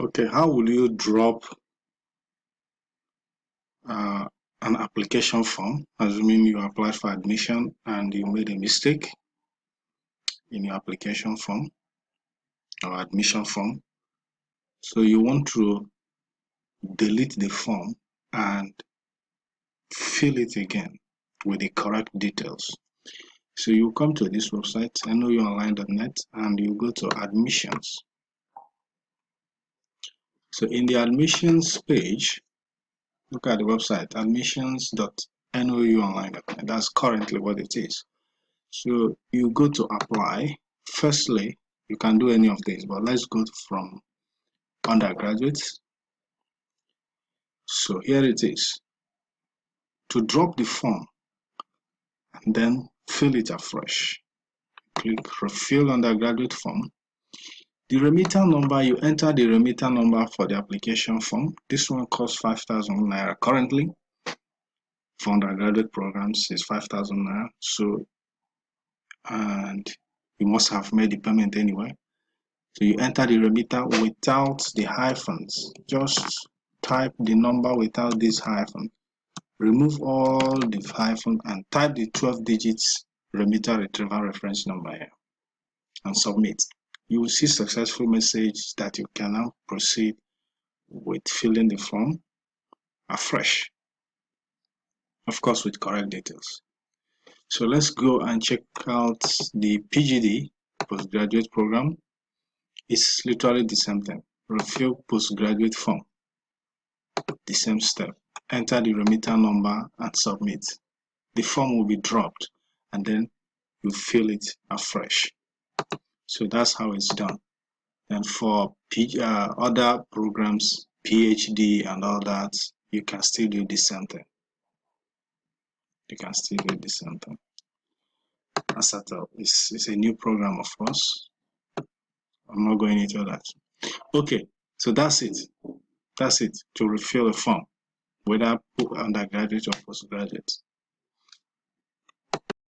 Okay, how will you drop an application form, assuming you applied for admission and you made a mistake in your application form or admission form? So you want to delete the form and fill it again with the correct details. So you come to this website, nouonline.net, and you go to admissions. So in the admissions page, look at the website, admissions.nouonline.net. That's currently what it is. So you go to apply. Firstly, you can do any of these, but let's go from undergraduates. So here it is. To drop the form and then fill it afresh, click refill undergraduate form. The remitter number, you enter the remitter number for the application form. This one costs 5,000 naira currently. For undergraduate programs is 5,000 naira. So, and you must have made the payment anyway. So you enter the remitter without the hyphens. Just type the number without this hyphen. Remove all the hyphen and type the 12 digits remitter retrieval reference number here and submit. You will see successful message that you can now proceed with filling the form afresh, of course with correct details. So let's go and check out the PGD postgraduate program. It's literally the same thing. Refill postgraduate form, the same step. Enter the remitter number and submit. The form will be dropped and then you fill it afresh. So that's how it's done. And for other programs, PhD and all that, you can still do the same thing. You can still do the same thing. Asata is a new program, of course. I'm not going into that. Okay, so that's it. That's it to refill a form, whether undergraduate or postgraduate.